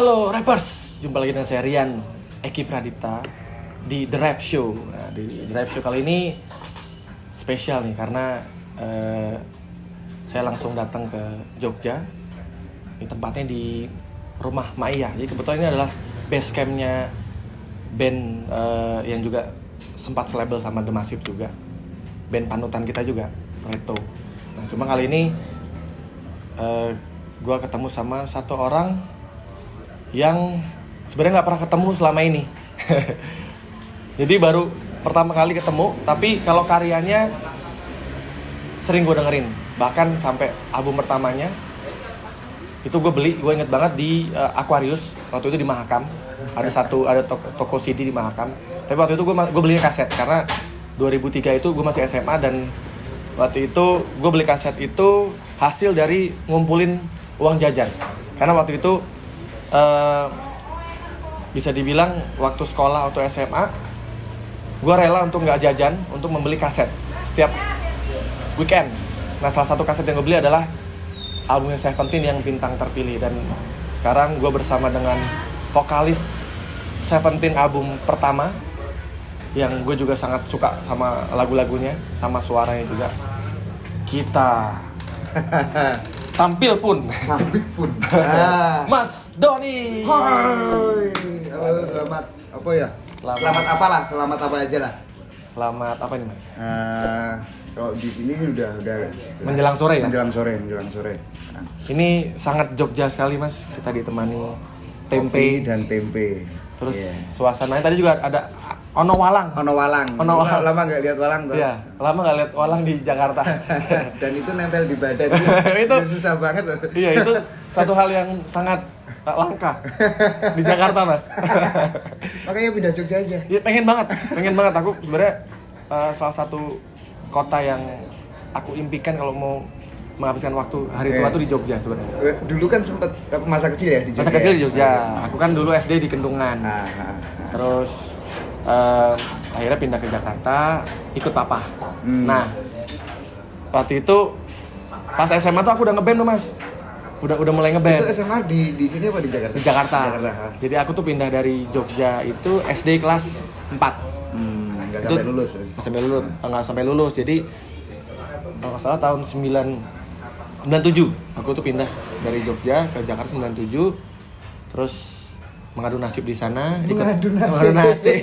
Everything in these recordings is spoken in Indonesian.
Halo rappers, jumpa lagi dengan saya Rian Eki Pradipta di The Rap Show. Nah, di The Rap Show kali ini spesial nih karena saya langsung datang ke Jogja. Ini tempatnya di rumah Maya. Jadi kebetulan ini adalah base campnya band yang juga sempat selabel sama The Massive juga. Band panutan kita juga, Reto. Nah, cuma kali ini gue ketemu sama satu orang yang sebenarnya nggak pernah ketemu selama ini. Jadi baru pertama kali ketemu, tapi kalau karyanya sering gue dengerin. Bahkan sampai album pertamanya itu gue beli, gue inget banget di Aquarius waktu itu di Mahakam. Ada toko CD di Mahakam. Tapi waktu itu gue belinya kaset karena 2003 itu gue masih SMA dan waktu itu gue beli kaset itu hasil dari ngumpulin uang jajan. Karena waktu itu bisa dibilang waktu sekolah atau SMA gue rela untuk nggak jajan untuk membeli kaset setiap weekend. Nah, salah satu kaset yang gue beli adalah albumnya Seventeen yang Bintang Terpilih. Dan sekarang gue bersama dengan vokalis Seventeen album pertama yang gue juga sangat suka sama lagu-lagunya, sama suaranya juga. Kita tampil pun. Mas Doni. Hai. Halo, selamat apa ya? Selamat apalah, selamat apa aja lah. Selamat apa nih, Mas? Kalau di sini udah menjelang sore ya? Menjelang sore. Ini sangat Jogja sekali, Mas. Kita ditemani tempe dan tempe. Terus suasananya tadi juga ada ono walang. Lama nggak lihat walang tuh. Iya, lama nggak lihat walang di Jakarta. Dan itu nempel di badan. Itu susah banget loh. Iya, itu satu hal yang sangat langka di Jakarta, Mas. Makanya pindah Jogja aja. Iya, pengen banget. Aku sebenarnya salah satu kota yang aku impikan kalau mau menghabiskan waktu hari tua tuh di Jogja sebenarnya. Dulu kan sempet masa kecil ya di Jogja. Masa kecil di Jogja. Aku kan dulu SD di Kendungan. Terus akhirnya pindah ke Jakarta, ikut papa. Nah, waktu itu pas SMA tuh aku udah ngeband tuh, Mas. Udah mulai ngeband. Itu SMA di sini apa di Jakarta? Di Jakarta. Jadi aku tuh pindah dari Jogja itu SD kelas 4. Nggak sampai lulus. Nggak sampai lulus. Jadi kalau nggak salah tahun 97 aku tuh pindah dari Jogja ke Jakarta 97. Terus mengadu nasib di sana. Mengadu nasib.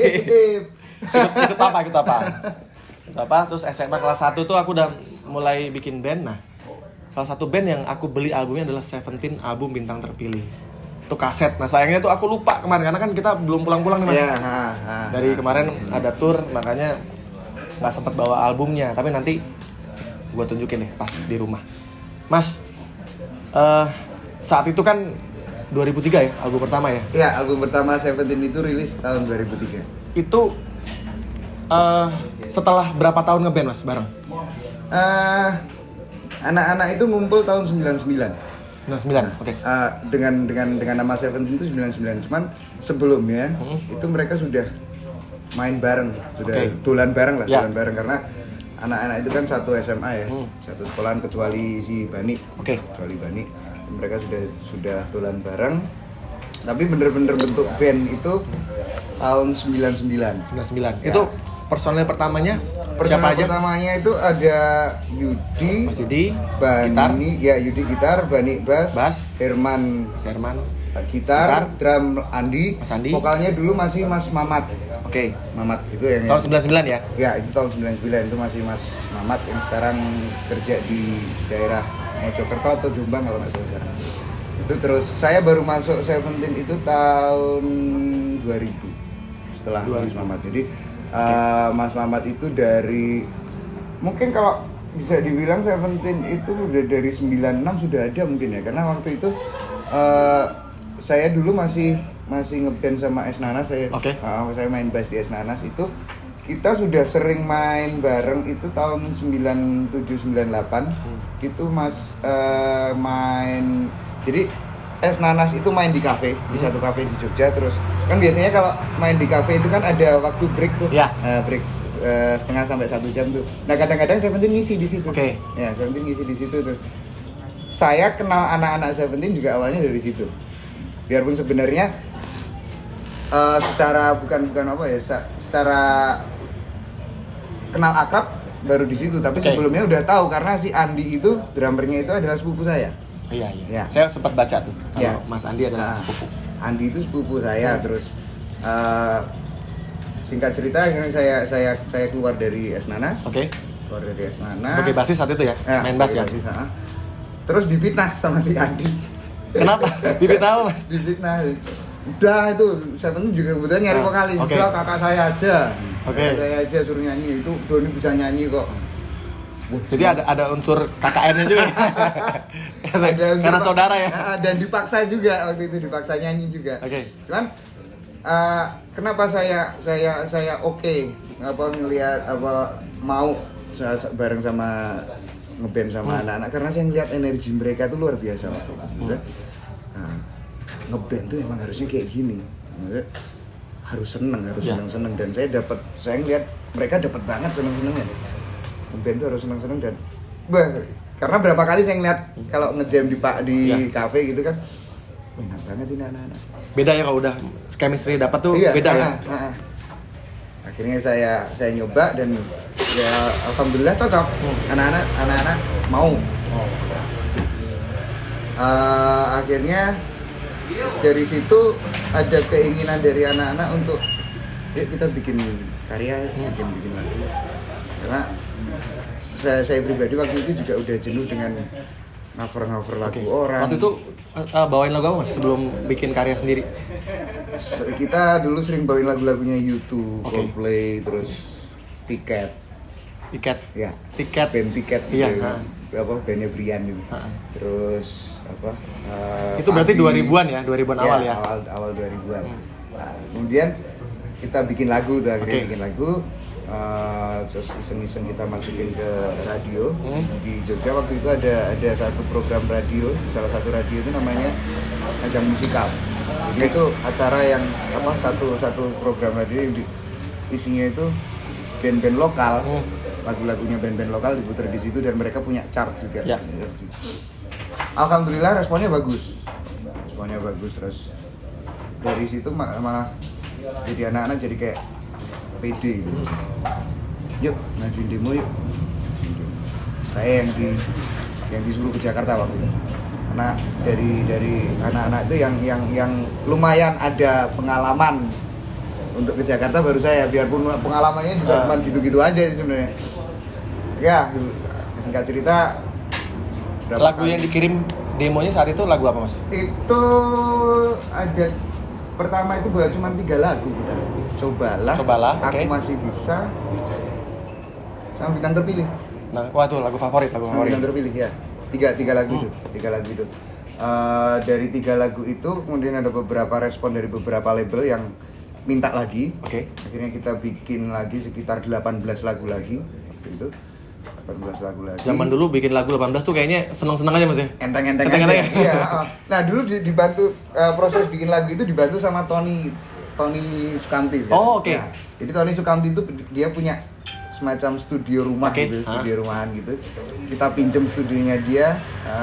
ikut apa? Terus SMA kelas 1 tuh aku udah mulai bikin band. Nah, salah satu band yang aku beli albumnya adalah Seventeen album Bintang Terpilih. Itu kaset. Nah, sayangnya tuh aku lupa kemarin karena kan kita belum pulang-pulang nih, Mas. Dari kemarin ada tour, makanya nggak sempet bawa albumnya. Tapi nanti gue tunjukin deh pas di rumah. Mas, saat itu kan 2003 ya, album pertama ya? Iya, album pertama Seventeen itu rilis tahun 2003. Itu setelah berapa tahun ngeband, Mas, bareng? Anak-anak itu ngumpul tahun 99. 99, oke. Dengan nama Seventeen itu 99. Cuman sebelumnya itu mereka sudah main bareng, tulan bareng karena anak-anak itu kan satu SMA ya, satu sekolahan kecuali si Bani. Kecuali Bani, mereka sudah tulan bareng. Tapi bener-bener bentuk band itu tahun 99. Ya. Itu personel pertamanya siapa aja? Pertamanya itu ada Yudi, Mas Yudi, Bani, Yudi gitar, Bani bass, Herman gitar, drum Mas Andi. Vokalnya dulu masih Mas Mamat. Mamat itu yang tahun 99 ya? Ya, itu tahun 99 itu masih Mas Mamat yang sekarang kerja di daerah Mojokerto atau Jombang kalau nggak salah sekarang. Itu terus saya baru masuk Seventeen itu tahun 2000 setelah Mas Mamat. Jadi Mas Mamat itu dari mungkin kalau bisa dibilang Seventeen itu udah dari 96 sudah ada mungkin ya, karena waktu itu saya dulu masih ngeband sama Esnanas. Saya main bass di Esnanas. Itu kita sudah sering main bareng itu tahun 97-98. Itu Mas main, jadi Esnanas itu main di kafe, di satu kafe di Jogja. Terus kan biasanya kalau main di kafe itu kan ada waktu break tuh, break setengah sampai 1 jam tuh. Nah, kadang-kadang Seventeen ngisi di situ. Ya, Seventeen ngisi di situ tuh. Saya kenal anak-anak Seventeen juga awalnya dari situ. biarpun sebenarnya secara bukan apa ya, secara kenal akrab baru di situ, tapi sebelumnya udah tahu karena si Andi itu drummernya itu adalah sepupu saya. Iya. Ya. Saya sempat baca tuh kalau Ya. Mas Andi adalah sepupu. Andi itu sepupu saya, terus singkat cerita akhirnya saya keluar dari Es Nanas. Oke. Keluar dari Es Nanas. Sebagai basis saat itu ya, main bass ya. Basis, terus difitnah sama si Andi. Kenapa? Difitnah apa, Mas? Difitnah. Udah itu, Seventeen juga kebetulan nyari vokalis. Oke. Udah kakak saya aja. Oke. Kakak saya aja suruh nyanyi, itu Doni bisa nyanyi kok. Jadi ada unsur KKN-nya juga. Karena saudara ya. Dan dipaksa juga waktu itu, dipaksa nyanyi juga. Oke. Cuman kenapa saya oke ngelihat mau bareng sama ngeband sama anak-anak, karena saya ngeliat energi mereka tuh luar biasa waktu itu. Nah, ngeband tuh emang harusnya kayak gini. Harus seneng dan saya ngeliat mereka dapat banget seneng-senengnya. Ngeband tuh harus seneng-seneng dan karena berapa kali saya ngeliat kalau ngejam di kafe gitu kan, enak banget ini anak-anak. Beda ya kalau udah chemistry dapat tuh beda ya. Akhirnya saya nyoba dan ya alhamdulillah cocok. Anak-anak mau. Akhirnya dari situ ada keinginan dari anak-anak untuk yuk kita bikin karya, bikin lagu. Karena saya pribadi waktu itu juga udah jenuh dengan cover lagu orang. Waktu itu bawain lagu apa, Mas, sebelum bikin karya sendiri? Kita dulu sering bawain lagu-lagunya U2, Coldplay, terus Tiket. Ya. Band Tiket gitu. Iya. Bandnya Brian gitu. Terus itu berarti 2000-an ya, 2000-an awal ya. Awal 2000-an. Nah, kemudian kita bikin lagu tuh, akhirnya bikin lagu. Terus iseng-iseng kita masukin ke radio. Di Jogja waktu itu ada satu program radio, salah satu radio itu namanya Ajang Musikal. Jadi itu acara yang satu program radio yang isinya itu band-band lokal, lagu-lagunya band-band lokal diputar di situ dan mereka punya chart juga. Ya. Alhamdulillah responnya bagus, terus dari situ malah jadi anak-anak jadi kayak pede gitu. Yuk ngajuin demo yuk. Saya yang disuruh ke Jakarta waktu itu. Karena dari anak-anak itu yang lumayan ada pengalaman untuk ke Jakarta baru saya, biarpun pengalamannya juga cuma gitu-gitu aja sih sebenarnya. Ya, singkat cerita lagu yang dikirim demonya saat itu lagu apa, Mas? Itu ada pertama itu baru cuma 3 lagu kita. Cobalah, Aku Masih Bisa, sama Bintang Terpilih. Nah, itu lagu favorit. Bintang Terpilih ya. Tiga lagu itu. Dari 3 lagu itu kemudian ada beberapa respon dari beberapa label yang minta lagi. Akhirnya kita bikin lagi sekitar 18 lagu lagi waktu itu. 18 lagu lagi. Zaman dulu bikin lagu 18 tuh kayaknya seneng-seneng aja, Mas ya. Enteng-enteng aja. Iya, Nah, dulu dibantu proses bikin lagu itu dibantu sama Tony Sukamti. Oke. Nah, jadi Tony Sukamti itu dia punya semacam studio rumah gitu, studio rumahan gitu. Kita pinjem studionya dia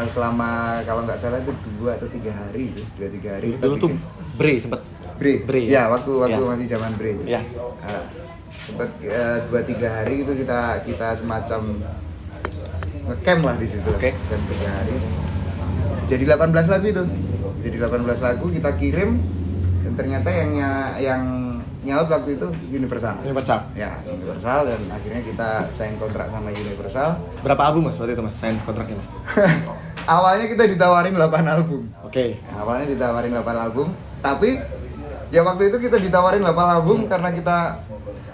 selama kalau nggak salah itu 2 atau 3 hari gitu. 2-3 hari kita dulu bikin. tuh sempet Bre. Ya, waktu masih zaman Bre. Ya. Sempat 2-3 hari itu kita semacam ngecamp lah di situ. Dan 3 hari. Jadi 18 lagu itu. Jadi 18 lagu kita kirim dan ternyata yang nyaut waktu itu Universal. Ya, Universal, dan akhirnya kita sign kontrak sama Universal. Berapa album, Mas, waktu itu, Mas, sign kontraknya, Mas? Awalnya kita ditawarin 8 album. Awalnya ditawarin 8 album, tapi ya waktu itu kita ditawarin 8 album karena kita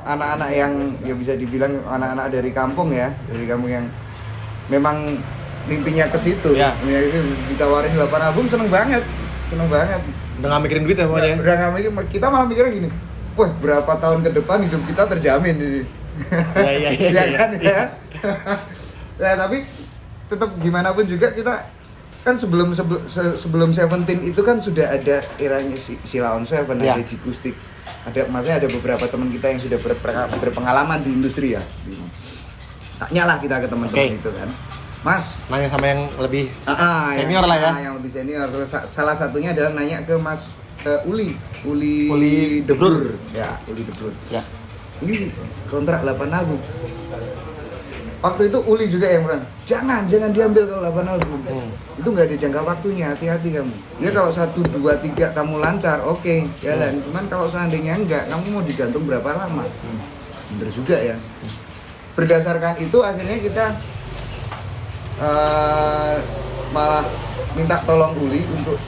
anak-anak yang ya bisa dibilang anak-anak dari kampung ya, dari kampung yang memang mimpinya ke situ. Ya, ditawarin 8 album seneng banget. Udah nggak mikirin duit ya pokoknya? Udah nggak mikir, kita malah mikirnya gini, wah berapa tahun ke depan hidup kita terjamin ini. Iya. Ya tapi tetap gimana pun juga kita kan sebelum Seventeen itu kan sudah ada eranya Sheila on Seven, ada Jikustik, maksudnya ada beberapa teman kita yang sudah berpengalaman di industri ya. Tanya lah kita ke teman-teman itu kan. Mas, nanya sama yang lebih senior yang, lah ya. Yang lebih senior. Terus salah satunya adalah nanya ke Mas Uli Uli De Bruyne. Ya, Uli De Bruyne. Ya. Ini kontrak 8 album. Waktu itu Uli juga yang bilang, jangan diambil kalau 8 album. Itu nggak ada jangka waktunya, hati-hati kamu. Ya kalau 1, 2, 3 kamu lancar, oke, jalan. Cuman kalau seandainya enggak, kamu mau digantung berapa lama? Bener juga ya. Berdasarkan itu akhirnya kita malah minta tolong Uli untuk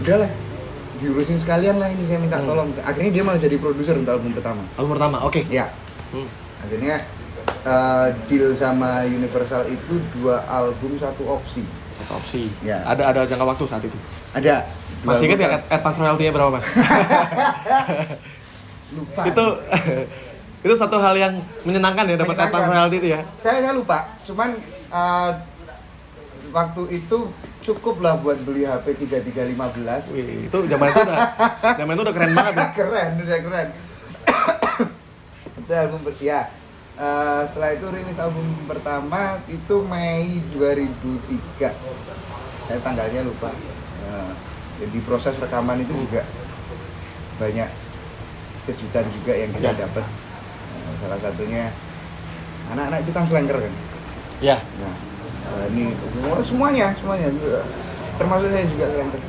udahlah diurusin sekalian lah, ini saya minta tolong. Akhirnya dia malah jadi produser untuk album pertama. Album pertama, oke. Ya. Akhirnya deal sama Universal itu 2 album 1 opsi. 1 opsi. Ya. Ada jangka waktu saat itu. Ada. Masih ingat ya advance royalty-nya berapa, Mas? Lupa. Itu satu hal yang menyenangkan ya, dapat advance royalty itu ya. Saya lupa. Cuman waktu itu cukup lah buat beli HP 3315. Wih, itu zaman itu udah keren banget ya. Udah keren. Itu album ya. Setelah itu rilis album pertama itu Mei 2003. Saya tanggalnya lupa. Jadi proses rekaman itu juga banyak kejutan juga yang kita dapat. Salah satunya anak-anak itu kan slanker kan. Ya. Nah, ini semuanya termasuk saya juga slanker.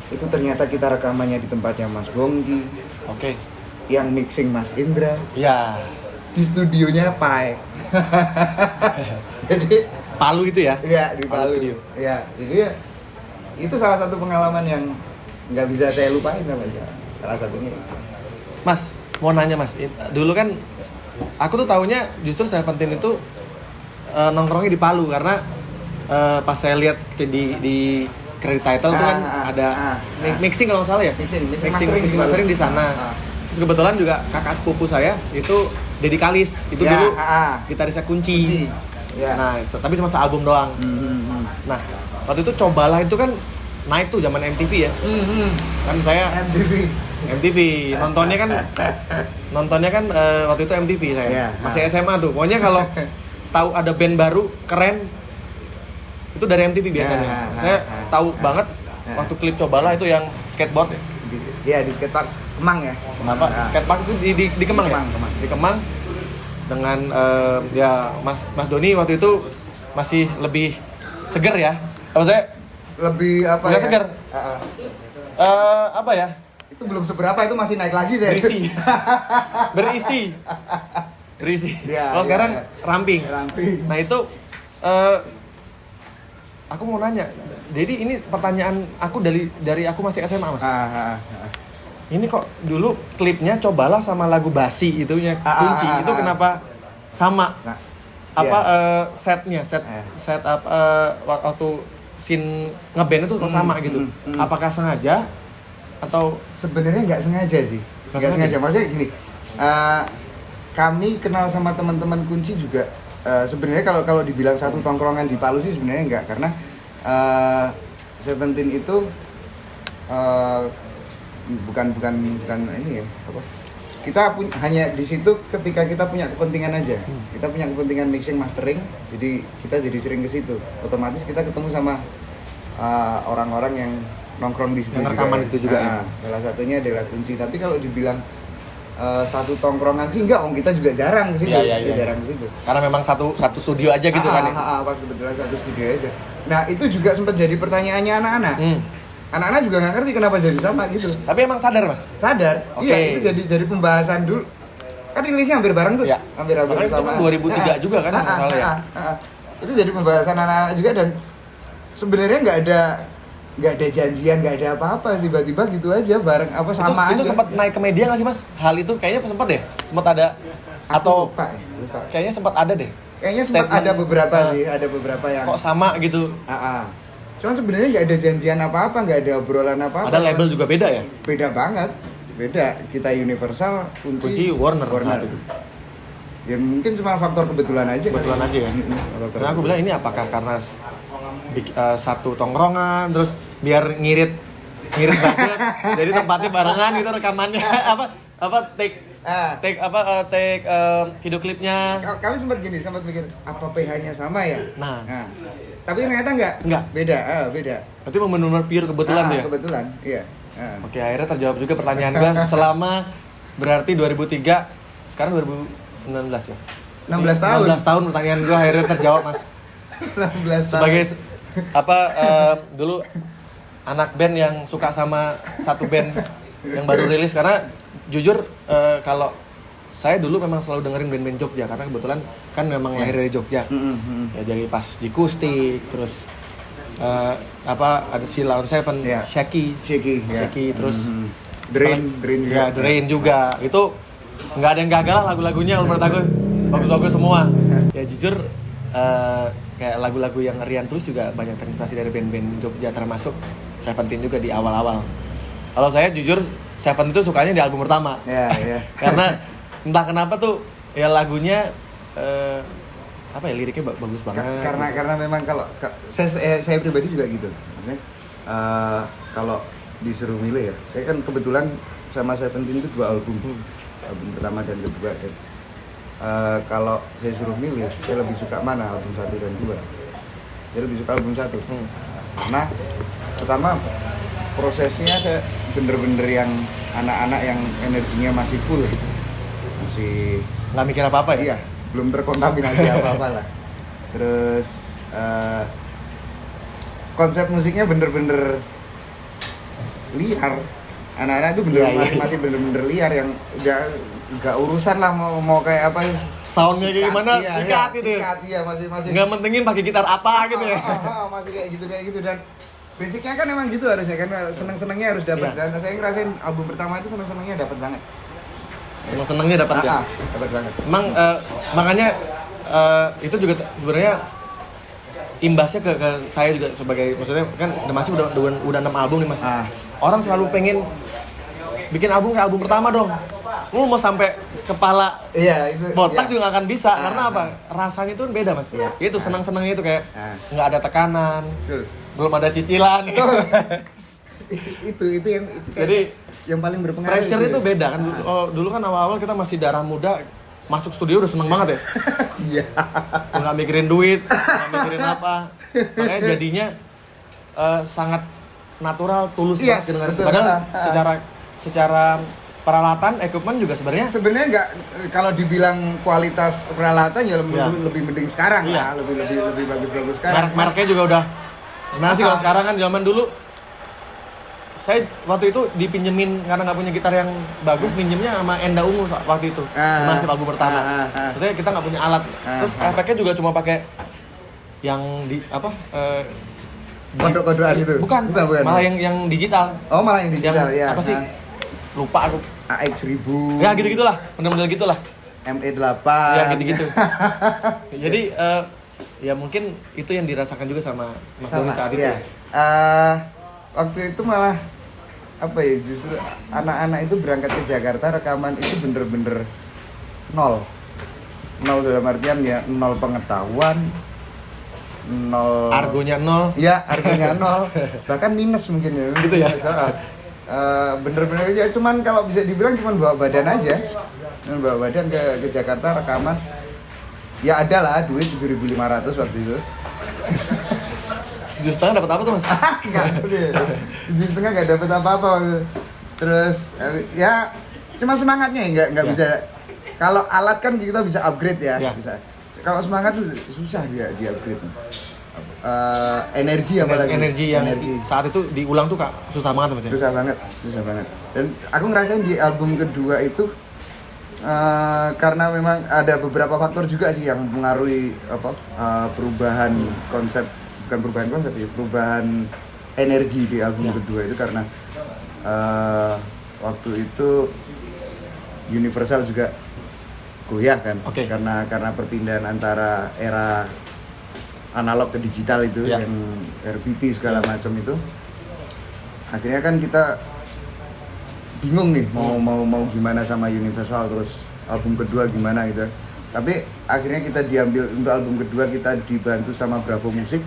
Itu ternyata kita rekamannya di tempatnya Mas Bonggi. Oke. Yang mixing Mas Indra. Ya. Di studionya Pai. Jadi Palu itu ya? Iya, di Palu. Studio. Iya, jadi ya, itu salah satu pengalaman yang nggak bisa saya lupain sama saya. Salah satunya. Mas, mau nanya Mas, dulu kan aku tuh taunya justru Seventeen itu nongkrongnya di Palu karena pas saya lihat di credit title tuh kan ada mixing kalau nggak salah ya, mixing mastering di sana. Terus kebetulan juga kakak sepupu saya itu Dedi Kalis, itu dulu gitarisnya Kunci. Ya. Nah, tapi cuma sealbum doang. Nah, waktu itu Cobalah itu kan naik tuh zaman MTV ya. Kan saya MTV nontonnya kan waktu itu MTV saya. Masih SMA tuh. Pokoknya kalau tahu ada band baru keren itu dari MTV biasanya. Saya tahu banget waktu klip Cobalah itu yang skateboard ya. Iya, di skatepark Kemang ya. Skatepark itu di Kemang ya? Kemang. Di Kemang dengan ya Mas Doni waktu itu masih lebih seger ya. Apa saya? Lebih apa ya? Seger. Apa ya? Itu belum seberapa, itu masih naik lagi saya. Berisi. Ya, kalau sekarang ramping. Nah itu aku mau nanya. Jadi ini pertanyaan aku dari aku masih SMA, Mas. Ini kok dulu klipnya Cobalah sama lagu Basi itunya Kunci itu kenapa sama? Set waktu scene ngeband itu kok sama gitu. Apakah sengaja atau sebenarnya nggak sengaja sih? Nggak sengaja. Maksudnya gini, kami kenal sama teman-teman Kunci juga. Sebenarnya kalau dibilang satu tongkrongan di Palu sih sebenarnya enggak, karena Seventeen itu bukan ini ya apa? Kita hanya di situ ketika kita punya kepentingan aja. Kita punya kepentingan mixing mastering, jadi kita jadi sering ke situ. Otomatis kita ketemu sama orang-orang yang nongkrong di situ. Yang rekaman di situ juga ya. Salah satunya adalah Kunci. Tapi kalau dibilang satu tongkrongan sih enggak, kita juga jarang ke situ. Iya. Jarang ke situ. Karena memang satu studio aja gitu kan ya. Pas kebetulan satu studio aja. Nah, itu juga sempat jadi pertanyaannya anak-anak. Anak-anak juga nggak ngerti kenapa jadi sama gitu. Tapi emang sadar, Mas? Sadar. Okay. Iya, itu jadi pembahasan dulu. Kan rilisnya hampir bareng tuh. Ya. Hampir sama. 2003 juga kan masalah ya. Itu jadi pembahasan anak-anak juga, dan sebenarnya nggak ada janjian, nggak ada apa-apa, tiba-tiba gitu aja bareng apa sama itu aja. sempat naik ke media nggak sih, Mas? Hal itu kayaknya sempat deh. Sempat ada atau lupa. Kayaknya sempat ada deh. Kayaknya sempat ada beberapa sih, ada beberapa yang kok sama gitu. Cuman sebenarnya nggak ada janjian apa-apa, nggak ada obrolan apa-apa. Ada label juga beda ya? Beda banget, beda. Kita Universal, Kunci Warner saat itu. Ya mungkin cuma faktor kebetulan aja. Kebetulan aja ya. Nah, aku bilang ini apakah karena satu tongkrongan terus biar ngirit budget jadi tempatnya barengan gitu rekamannya apa take video klipnya. Kami sempat mikir apa PH-nya sama ya? Nah. Tapi ternyata enggak. Beda. Berarti memang benar-benar pure kebetulan tuh ya? Kebetulan, iya. Oke, akhirnya terjawab juga pertanyaan gua selama berarti 2003, sekarang 2019 ya? 16 tahun. 16 tahun pertanyaan gua akhirnya terjawab, Mas. 16 tahun. Sebagai dulu anak band yang suka sama satu band yang baru rilis, karena jujur kalau saya dulu memang selalu dengerin band-band Jogja karena kebetulan kan memang lahir dari Jogja. Ya dari pas di Kustik, terus ada Sheila on Seven, Shaky, terus Drain juga. Ya, Drain juga. Itu nggak ada yang gagal lah lagu-lagunya, menurut aku bagus-bagus semua. Ya jujur kayak lagu-lagu yang Rian tulis juga banyak terinspirasi dari band-band Jogja, termasuk Seventeen juga di awal-awal. Kalau saya jujur Seven itu sukanya di album pertama. Iya. Karena entah kenapa tuh ya lagunya liriknya bagus banget. Karena memang kalau saya pribadi juga gitu. Maksudnya kalau disuruh milih ya, saya kan kebetulan sama Seventeen itu 2 album. Album pertama dan kedua, dan kalau saya suruh milih, saya lebih suka mana, album 1 dan 2. Saya lebih suka album 1. Karena pertama prosesnya saya bener-bener yang anak-anak yang energinya masih full, masih nggak mikir apa-apa ya? Iya, belum terkontaminasi apa-apa lah. Terus konsep musiknya bener-bener liar. Anak-anak itu masih bener-bener liar, yang udah nggak urusan lah mau kayak apa, soundnya kayak gimana, sikat gitu ya. Iya, masih nggak mentingin pakai gitar apa gitu ya. Masih kayak gitu, dan basicnya kan emang gitu harusnya, kan seneng-senengnya harus dapat. Dan saya ngerasain album pertama itu seneng-senengnya dapat banget. Seneng-senengnya dapat ya. Dapat banget. Emang makanya itu juga sebenarnya imbasnya ke saya juga, sebagai, maksudnya kan Masih udah 6 album nih Mas. Orang selalu pengen bikin album kayak album pertama dong. Lu mau sampai kepala botak juga gak akan bisa. Karena apa? Rasanya itu beda Mas. Itu senang-senangnya itu kayak nggak ada tekanan, belum ada cicilan. itu yang jadi yang paling berpengaruh. Pressure itu beda kan. Dulu kan awal-awal kita masih darah muda, masuk studio udah seneng banget ya. Iya. Nggak mikirin duit, nggak mikirin apa. Makanya jadinya sangat natural, tulus banget kedengaran. Padahal secara peralatan, equipment juga sebenarnya nggak, kalau dibilang kualitas peralatan ya lebih mending sekarang lah, lebih bagus sekarang. Merek-mereknya juga udah. Nah sih kalau sekarang kan, zaman dulu saya waktu itu dipinjemin karena nggak punya gitar yang bagus, pinjemnya sama Enda Ungu waktu itu, masih album pertama. Maksudnya kita nggak punya alat, terus efeknya juga cuma pakai yang di kodok-kodokan itu. Bukan. Malah yang digital. Oh, malah yang digital ya. Apa sih? Lupa aku. AX1000. Ya gitu-gitulah, bener-bener gitulah. ME8. Ya gitu-gitu. Jadi ya mungkin itu yang dirasakan juga sama Mas Doni saat itu. Waktu itu malah apa ya, justru anak-anak itu berangkat ke Jakarta, rekaman itu bener-bener nol dalam artian ya nol pengetahuan, nol argonya nol. Ya, argonya nol, bahkan minus mungkin ya. Gitu ya. Bener-bener aja, cuman kalau bisa dibilang cuman bawa badan aja, bawa badan ke Jakarta rekaman. Ya ada lah duit 7.500 waktu itu. 7,5 dapat apa tuh Mas? Enggak, 7,5 nggak dapat apa-apa. Terus ya cuma semangatnya ya, nggak bisa. Kalau alat kan kita bisa upgrade ya. Bisa. Kalau semangat tuh susah dia upgrade. Energi apalagi. Energi saat itu diulang tuh Kak, susah banget Mas ya? Susah banget. Dan aku ngerasain di album kedua itu karena memang ada beberapa faktor juga sih yang mempengaruhi perubahan konsep. Bukan perubahan konsep ya, perubahan energi di album kedua itu karena waktu itu Universal juga goyah kan, karena perpindahan antara era analog ke digital itu, yang RBT segala macam itu. Akhirnya kan kita bingung nih mau gimana sama Universal, terus album kedua gimana gitu. Tapi akhirnya kita diambil untuk album kedua, kita dibantu sama Bravo Musik.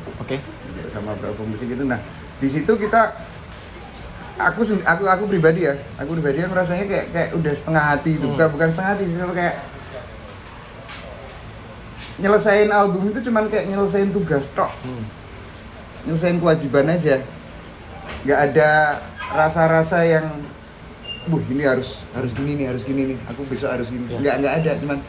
Sama Bravo Musik itu. Nah, di situ kita aku pribadi yang rasanya kayak udah setengah hati itu, bukan setengah hati sih, kayak nyelesain album itu cuman kayak nyelesain tugas tok, nyelesain kewajiban aja, nggak ada rasa-rasa yang ini harus gini nih, aku besok harus gini, nggak ada, cuman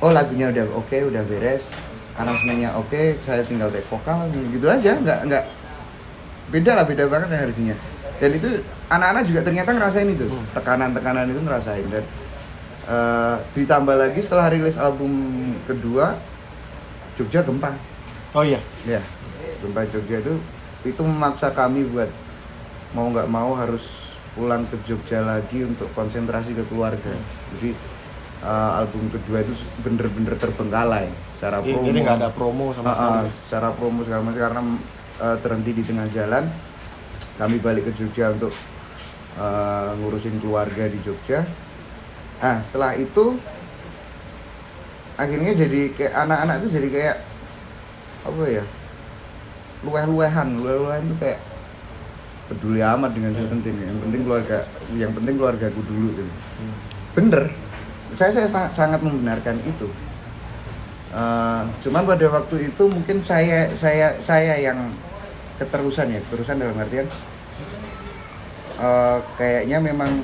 lagunya udah oke, udah beres, aransemennya oke, saya tinggal take vokal gitu aja, nggak beda banget energinya. Dan itu anak-anak juga ternyata ngerasain itu, tekanan itu ngerasain. Dan ditambah lagi setelah rilis album kedua, Jogja gempa. Oh iya? Ya, gempa Jogja itu memaksa kami buat mau nggak mau harus pulang ke Jogja lagi untuk konsentrasi ke keluarga. Jadi album kedua itu bener-bener terbengkalai secara promo. Jadi nggak ada promo sama sekali. Secara promo segala macam karena terhenti di tengah jalan. Kami balik ke Jogja untuk ngurusin keluarga di Jogja. Nah setelah itu akhirnya jadi kayak anak-anak itu jadi kayak apa ya, luweh-luwehan itu kayak peduli amat dengan Seventeen. Yang penting keluargaku dulu gitu. Bener, saya sangat membenarkan itu. Cuman pada waktu itu mungkin saya yang keterusan dalam artian kayaknya memang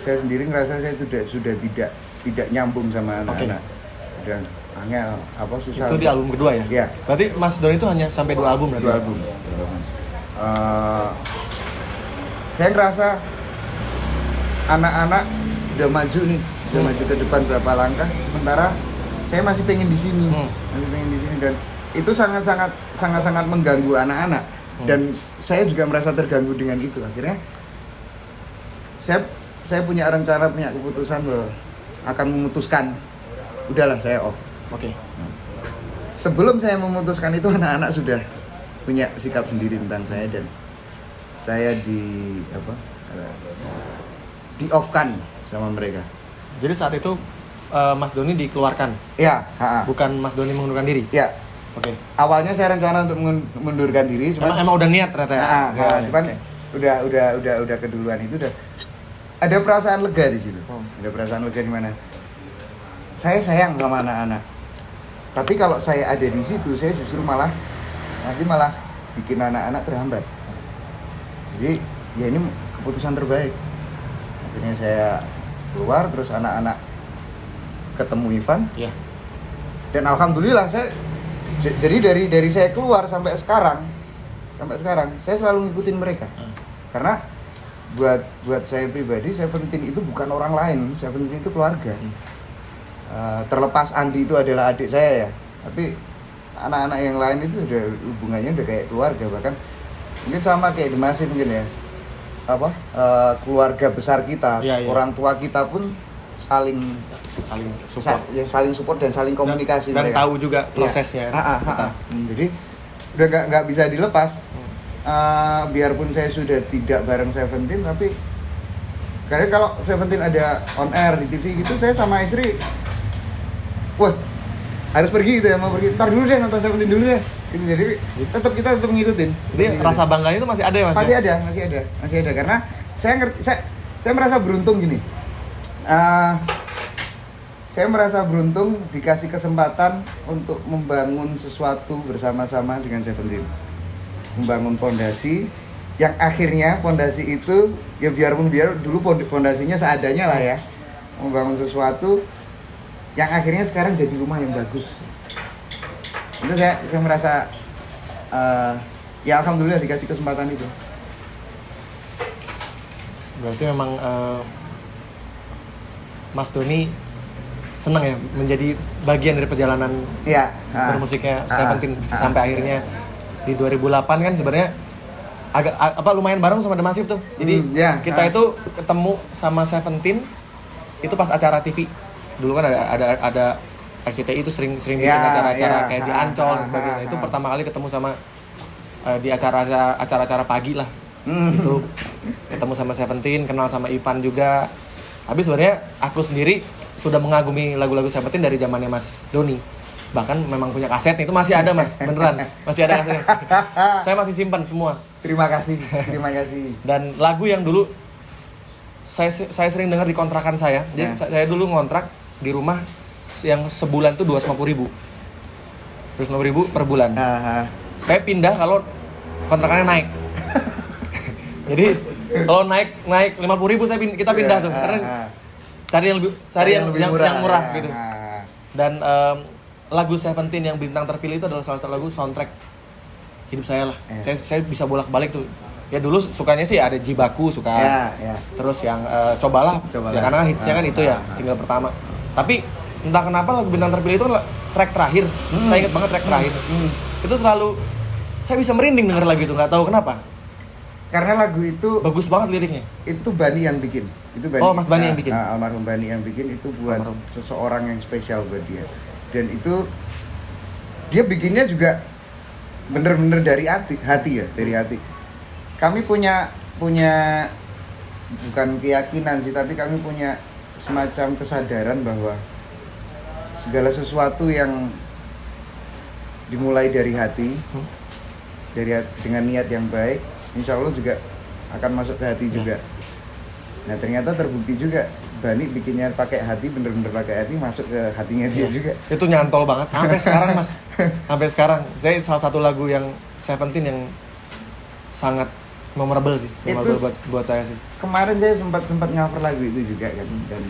saya sendiri ngerasa saya sudah tidak nyambung sama anak-anak. Udah angel susah. Itu di album kedua ya? Iya. Berarti Mas Doni itu hanya sampai 2 album berarti? 2 album. Saya ngerasa anak-anak udah maju nih, udah maju ke depan berapa langkah, sementara saya masih pengen di sini, dan itu sangat mengganggu anak-anak. Dan saya juga merasa terganggu dengan itu. Akhirnya saya punya rencana, punya keputusan bahwa akan memutuskan, udahlah saya off. Oke. Sebelum saya memutuskan itu anak-anak sudah punya sikap sendiri tentang saya, dan saya di off-kan sama mereka. Jadi saat itu Mas Doni dikeluarkan? Iya. Bukan Mas Doni mengundurkan diri? Iya. Oke. Awalnya saya rencana untuk mengundurkan diri, emang udah niat ternyata ya? Cuman udah keduluan itu udah ada perasaan lega di situ. Ada perasaan lega di mana saya sayang sama anak-anak. Tapi kalau saya ada di situ, saya justru malah bikin anak-anak terhambat. Jadi ya ini keputusan terbaik. Akhirnya saya keluar, terus anak-anak ketemu Ivan. Iya. Dan alhamdulillah jadi dari saya keluar sampai sekarang saya selalu ngikutin mereka. Karena buat saya pribadi, Seventeen itu bukan orang lain, Seventeen itu keluarga. Terlepas Andi itu adalah adik saya ya, tapi anak-anak yang lain itu udah hubungannya udah kayak keluarga. Bahkan mungkin sama kayak The Massive mungkin ya, keluarga besar kita, orang tua kita pun saling support. Saling support dan saling komunikasi dan mereka. Tahu juga prosesnya. Jadi udah nggak bisa dilepas. Biarpun saya sudah tidak bareng Seventeen, tapi karena kalau Seventeen ada on air di TV gitu, saya sama istri harus pergi gitu ya, mau pergi, ntar dulu deh nonton Seventeen dulu deh gitu. Jadi kita tetap ngikutin. Jadi rasa bangga itu masih ada ya Mas? Masih ada karena saya merasa beruntung gini. Saya merasa beruntung dikasih kesempatan untuk membangun sesuatu bersama-sama dengan Seventeen, membangun fondasi yang akhirnya fondasi itu ya biar dulu fondasinya seadanya lah ya, membangun sesuatu yang akhirnya sekarang jadi rumah yang bagus. Itu saya merasa ya alhamdulillah dikasih kesempatan itu. Berarti memang Mas Doni senang ya menjadi bagian dari perjalanan bermusiknya Seventeen sampai akhirnya di 2008 kan sebenarnya agak lumayan bareng sama The Massive tuh. Jadi kita itu ketemu sama Seventeen itu pas acara TV. Dulu kan ada RCTI itu sering bikin acara-acara kayak di Ancol dan sebagainya. Itu pertama kali ketemu sama di acara-acara pagi lah. Itu ketemu sama Seventeen, kenal sama Ivan juga. Tapi sebenarnya aku sendiri sudah mengagumi lagu-lagu Seventeen dari zamannya Mas Doni. bahkan memang punya kasetnya, itu masih ada mas, beneran masih ada kasetnya. Saya masih simpan semua. Terima kasih. Dan lagu yang dulu saya sering dengar di kontrakan saya. Jadi saya dulu ngontrak di rumah yang sebulan tuh 250.000 per bulan. Saya pindah kalau kontrakannya naik. Jadi kalau naik 50.000 kita pindah tuh, karena cari yang murah gitu. Dan lagu Seventeen yang bintang terpilih itu adalah salah satu lagu soundtrack hidup saya lah. Saya bisa bolak-balik tuh. Ya dulu sukanya sih ada Jibaku suka. Terus yang Cobalah. Ya karena hitsnya kan itu ya single pertama. Tapi entah kenapa lagu bintang terpilih itu track terakhir. Saya ingat banget track terakhir. Itu selalu saya bisa merinding denger lagu itu, nggak tahu kenapa. Karena lagu itu bagus banget liriknya. Itu Bani yang bikin. Mas Bani yang bikin. Almarhum Bani yang bikin itu buat seseorang yang spesial buat dia. Dan itu dia bikinnya juga bener-bener dari hati ya, dari hati. Kami punya bukan keyakinan sih, tapi kami punya semacam kesadaran bahwa segala sesuatu yang dimulai dari hati, dengan niat yang baik, insya Allah juga akan masuk ke hati juga. Nah ternyata terbukti juga Bani bikinnya pakai hati, bener-bener pakai hati, masuk ke hatinya dia juga. Itu nyantol banget sampai sekarang mas. Sampai sekarang saya salah satu lagu yang Seventeen yang sangat memorable sih, buat saya sih. Kemarin saya sempat cover lagu itu juga kan, dan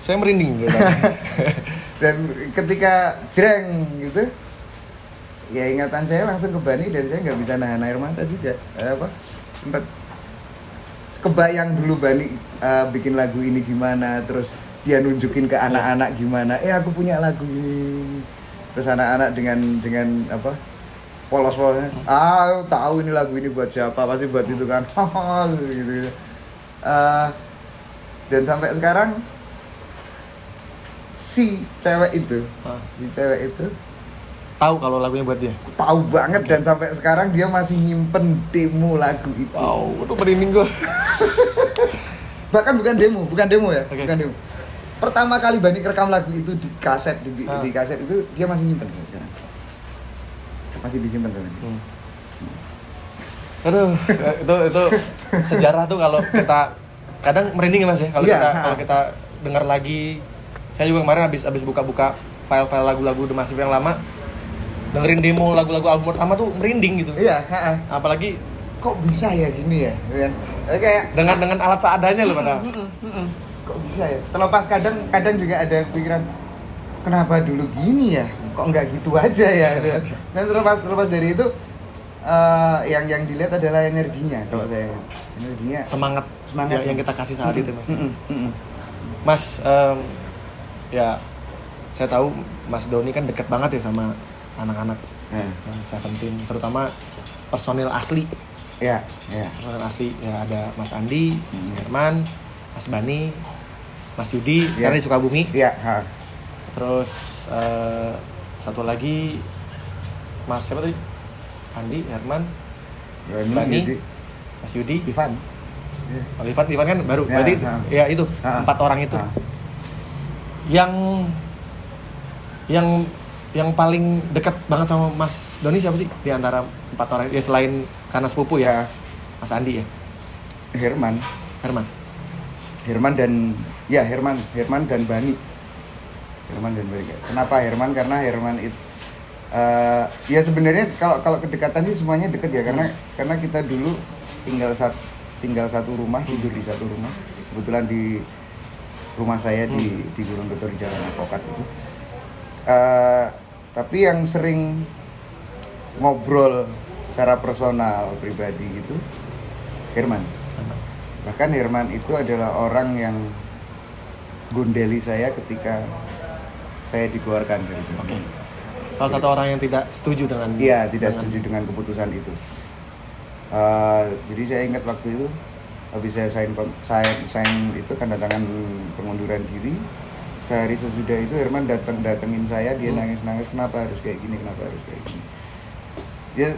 saya merinding dan ketika jreng gitu, ya ingatan saya langsung ke Bani dan saya nggak bisa nahan air mata juga. Sempat kebayang dulu Bani bikin lagu ini gimana, terus dia nunjukin ke anak-anak gimana, aku punya lagu ini, terus anak-anak dengan polos-polosnya, tahu ini lagu ini buat siapa, pasti buat itu kan, gitu. Dan sampai sekarang si cewek itu tahu kalau lagunya buat dia. Tahu banget, dan sampai sekarang dia masih nyimpen demo lagu itu. Itu merinding gue. Bahkan bukan demo ya, bukan demo. Pertama kali Bani rekam lagu itu di kaset, di kaset itu dia masih nyimpen sekarang. Masih disimpan sebenarnya. Aduh, itu sejarah tuh kalau kita kadang merinding ya mas ya, kalau kita dengar lagi. Saya juga kemarin habis buka-buka file-file lagu-lagu The Massive yang lama, dengerin demo lagu-lagu album pertama tuh merinding gitu. Iya, apalagi kok bisa ya gini ya, kan? Kayak dengan alat seadanya loh padahal. Kok bisa ya? Terlepas kadang juga ada pikiran, kenapa dulu gini ya? Kok nggak gitu aja ya? Dan terlepas dari itu, yang dilihat adalah energinya. Kalau saya, energinya, semangat yang kita kasih saat itu mas. Mas, ya saya tahu Mas Doni kan dekat banget ya sama anak-anak Seventeen, terutama personil asli. Personil asli ya, ada Mas Andi, Mas Herman, Mas Bani, Mas Yudi, sekarang di Sukabumi. Terus satu lagi Mas siapa tadi? Andi, Herman, Bani, Yudi. Mas Yudi, Ivan. Ivan kan baru. Berarti ya itu 4 orang itu. Yang paling dekat banget sama Mas Doni siapa sih di antara 4 orang ya, selain karena sepupu ya? Mas Andi ya. Herman dan Bani. Kenapa Herman? Karena Herman itu ya sebenarnya kalau kedekatan sih semuanya dekat ya, karena kita dulu tinggal satu rumah, tidur di satu rumah. Kebetulan di rumah saya di Gunung Ketur Jalan Apokat itu. Tapi yang sering ngobrol secara personal pribadi itu Herman. Bahkan Herman itu adalah orang yang gondeli saya ketika saya dikeluarkan dari sini. Okay. Salah satu orang yang tidak setuju dengan setuju dengan keputusan itu. Jadi saya ingat waktu itu habis saya sign itu tanda tangan pengunduran diri. Sehari sesudah itu Herman datengin saya, dia nangis-nangis, kenapa harus kayak gini. Ya,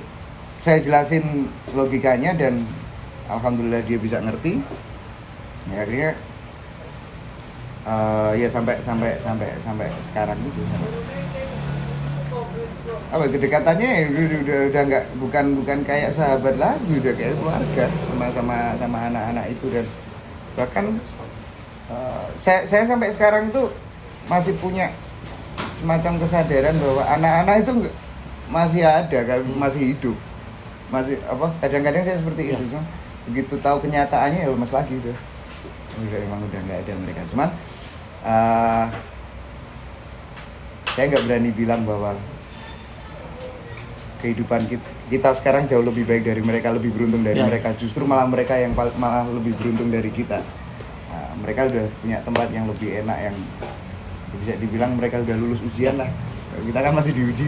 saya jelasin logikanya dan alhamdulillah dia bisa ngerti. Ya, akhirnya ya sampai sekarang gitu. apa kedekatannya ya udah nggak bukan kayak sahabat lagi, udah kayak keluarga sama anak-anak itu. Dan bahkan saya sampai sekarang itu masih punya semacam kesadaran bahwa anak-anak itu masih ada kan, masih hidup, masih apa, kadang-kadang saya seperti itu. Cuma begitu tahu kenyataannya ya lemes lagi tuh, emang udah nggak ada mereka. Cuman saya nggak berani bilang bahwa kehidupan kita sekarang jauh lebih baik dari mereka, lebih beruntung dari mereka. Justru malah mereka yang malah lebih beruntung dari kita. Nah, mereka udah punya tempat yang lebih enak, yang bisa dibilang mereka udah lulus ujian lah. Kita kan masih diuji.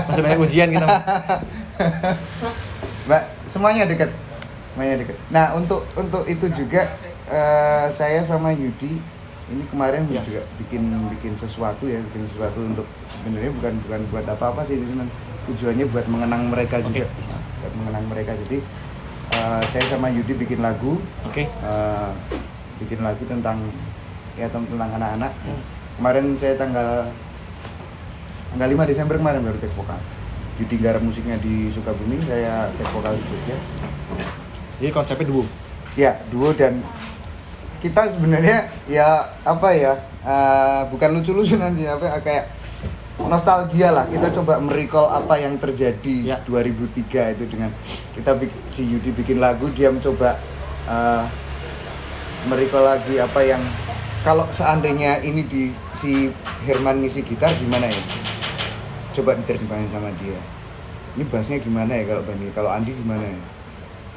Masih banyak ujian kita, Mas. Mbak, semuanya dekat. Nah, untuk itu juga saya sama Yudi ini kemarin juga bikin sesuatu untuk sebenarnya bukan buat apa-apa sih, cuman tujuannya buat mengenang mereka juga. Buat mengenang mereka. Jadi saya sama Yudi bikin lagu. Bikin lagu tentang anak-anak. Kemarin saya tanggal 5 Desember kemarin baru take vokal. Yudi garap musiknya di Sukabumi, saya take vokal di Jogja. Jadi konsepnya duo. Ya, duo. Dan kita sebenarnya ya apa ya, bukan lucu-lucuan sih, kayak nostalgia lah. Kita coba merecall apa yang terjadi 2003 itu dengan si Yudi bikin lagu, dia mencoba merecall lagi apa yang kalau seandainya ini si Herman ngisi gitar gimana ya, coba diterjemahin sama dia, ini bassnya gimana ya kalau Bani, kalau Andi gimana ya.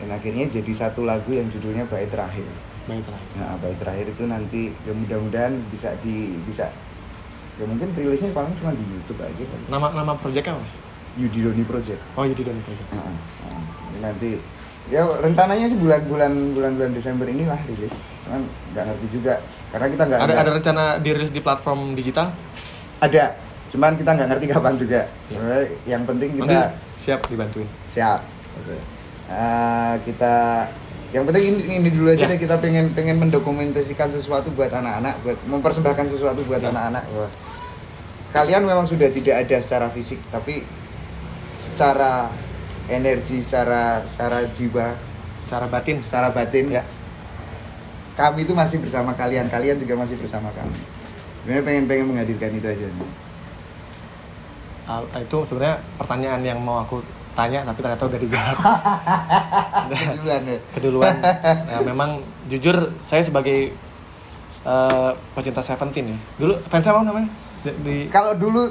Dan akhirnya jadi satu lagu yang judulnya Bait Terakhir. Nah, Bait Terakhir itu nanti ya mudah-mudahan bisa ya mungkin rilisnya paling cuma di YouTube aja kan. Nama projectnya, Mas? Yudi Doni Project. Oh, Yudi Doni Project. Nanti ya rencananya sih bulan Desember inilah rilis. Cuman nggak ngerti juga karena kita nggak ada rencana dirilis di platform digital? Ada, cuman kita nggak ngerti kapan juga. Yang penting kita nanti siap dibantuin. Siap. Kita yang penting ini dulu aja deh, kita pengen mendokumentasikan sesuatu buat anak-anak, buat mempersembahkan sesuatu buat anak-anak. Wah, kalian memang sudah tidak ada secara fisik, tapi secara energi, secara jiwa, secara batin kami itu masih bersama kalian juga masih bersama kami. Sebenarnya pengen menghadirkan itu aja. Itu sebenarnya pertanyaan yang mau aku tanya, tapi ternyata udah dijawab. Keduluan. Ya, memang jujur saya sebagai pecinta Seventeen ya. Dulu fansnya apa namanya? Kalau dulu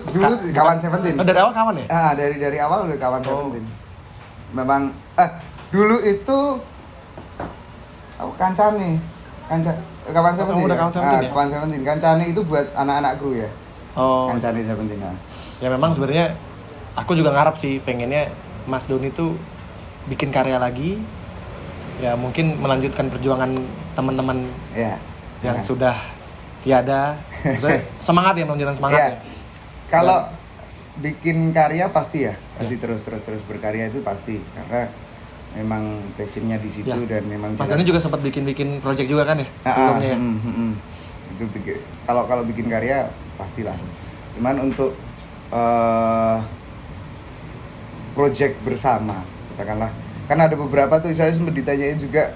kawan Seventeen. Oh, dari awal kawan ya? Dari awal udah kawan Seventeen. Memang dulu itu kancane. Kawan Seventeen. Udah kawan Seventeen ya? Kawan Seventeen. Kancane itu buat anak-anak kru ya. Kancane Seventeen. Ya memang sebenarnya aku juga ngarap sih, pengennya Mas Doni tuh bikin karya lagi, ya mungkin melanjutkan perjuangan teman-teman yang sudah tiada. Semangat ya, melanjutkan semangat ya. Kalau bikin karya pasti terus berkarya itu pasti, karena memang passionnya di situ dan memang. Mas Doni juga sempat bikin project juga kan ya sebelumnya ya. Itu kalau bikin karya pastilah. Cuman untuk project bersama katakanlah, kan ada beberapa tuh saya sempat ditanyain juga